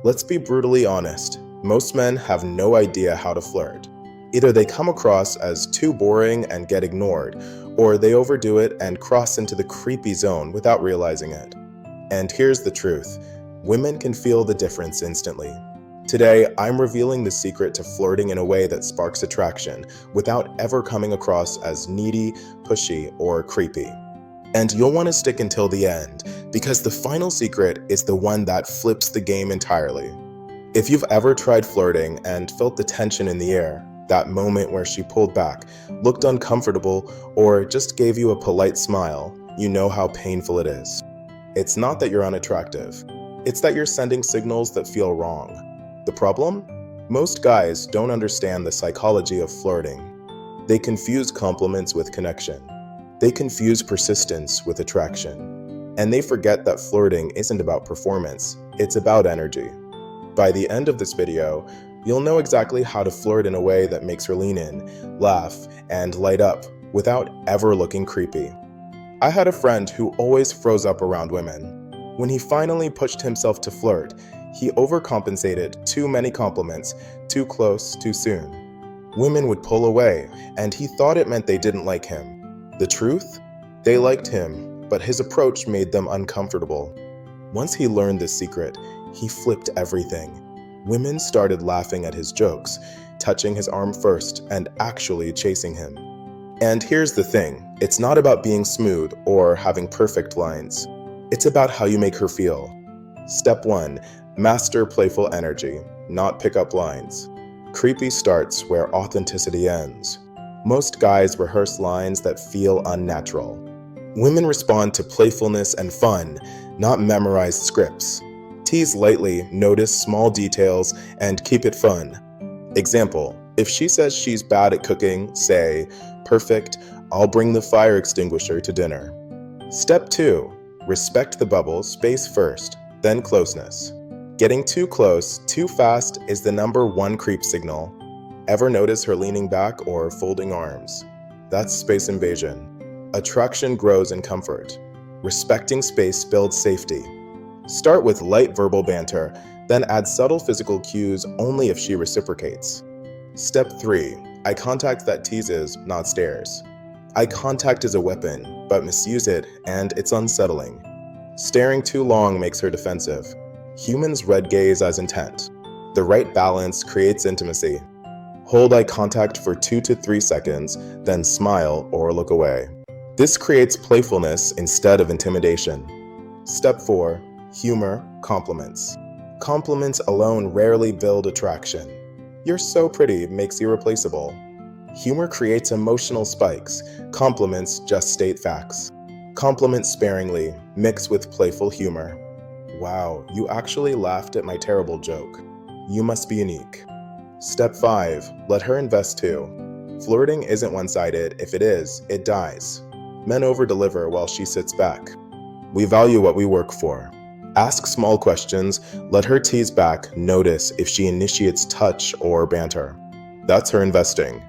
Let's be brutally honest. Most men have no idea how to flirt. Either they come across as too boring and get ignored, or they overdo it and cross into the creepy zone without realizing it. And here's the truth. Women can feel the difference instantly. Today, I'm revealing the secret to flirting in a way that sparks attraction without ever coming across as needy, pushy, or creepy. And you'll want to stick until the end, because the final secret is the one that flips the game entirely. If you've ever tried flirting and felt the tension in the air, that moment where she pulled back, looked uncomfortable, or just gave you a polite smile, you know how painful it is. It's not that you're unattractive. It's that you're sending signals that feel wrong. The problem? Most guys don't understand the psychology of flirting. They confuse compliments with connection. They confuse persistence with attraction. And they forget that flirting isn't about performance, it's about energy. By the end of this video, you'll know exactly how to flirt in a way that makes her lean in, laugh, and light up without ever looking creepy. I had a friend who always froze up around women. When he finally pushed himself to flirt, he overcompensated too many compliments, too close, too soon. Women would pull away, and he thought it meant they didn't like him. The truth? They liked him, but his approach made them uncomfortable. Once he learned this secret, he flipped everything. Women started laughing at his jokes, touching his arm first, and actually chasing him. And here's the thing, it's not about being smooth or having perfect lines. It's about how you make her feel. Step 1. Master playful energy, not pickup lines. Creepy starts where authenticity ends. Most guys rehearse lines that feel unnatural. Women respond to playfulness and fun, not memorized scripts. Tease lightly, notice small details, and keep it fun. Example, if she says she's bad at cooking, say, "Perfect, I'll bring the fire extinguisher to dinner." Step 2. Respect the bubble, space first, then closeness. Getting too close, too fast is the #1 creep signal. Ever notice her leaning back or folding arms? That's space invasion. Attraction grows in comfort. Respecting space builds safety. Start with light verbal banter, then add subtle physical cues only if she reciprocates. Step 3. Eye contact that teases, not stares. Eye contact is a weapon, but misuse it and it's unsettling. Staring too long makes her defensive. Humans red gaze as intent. The right balance creates intimacy. Hold eye contact for 2 to 3 seconds, then smile or look away. This creates playfulness instead of intimidation. Step 4. Humor, compliments. Compliments alone rarely build attraction. "You're so pretty" makes you irreplaceable. Humor creates emotional spikes. Compliments just state facts. Compliment sparingly, mix with playful humor. "Wow, you actually laughed at my terrible joke. You must be unique." Step 5. Let her invest too. Flirting isn't one-sided. If it is, it dies. Men over-deliver while she sits back. We value what we work for. Ask small questions, let her tease back, notice if she initiates touch or banter. That's her investing.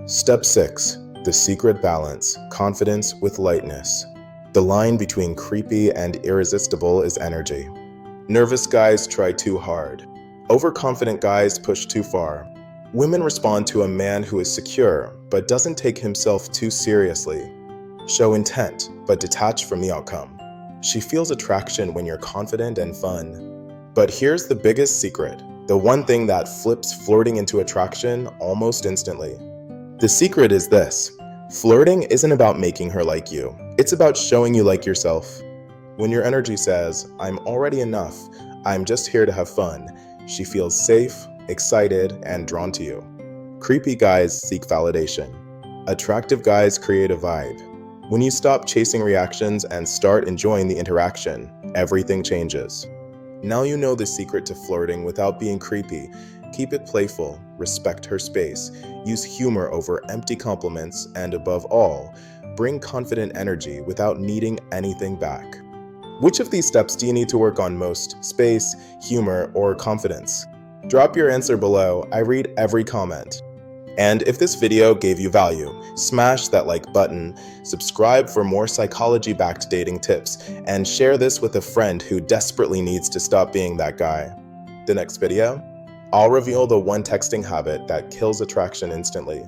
Step 6. The secret balance, confidence with lightness. The line between creepy and irresistible is energy. Nervous guys try too hard. Overconfident guys push too far. Women respond to a man who is secure, but doesn't take himself too seriously. Show intent, but detach from the outcome. She feels attraction when you're confident and fun. But here's the biggest secret, the one thing that flips flirting into attraction almost instantly. The secret is this: flirting isn't about making her like you. It's about showing you like yourself. When your energy says, "I'm already enough, I'm just here to have fun," she feels safe, excited, and drawn to you. Creepy guys seek validation. Attractive guys create a vibe. When you stop chasing reactions and start enjoying the interaction, everything changes. Now you know the secret to flirting without being creepy. Keep it playful, respect her space, use humor over empty compliments, and above all, bring confident energy without needing anything back. Which of these steps do you need to work on most? Space, humor, or confidence? Drop your answer below. I read every comment. And if this video gave you value, smash that like button, subscribe for more psychology-backed dating tips, and share this with a friend who desperately needs to stop being that guy. The next video, I'll reveal the one texting habit that kills attraction instantly.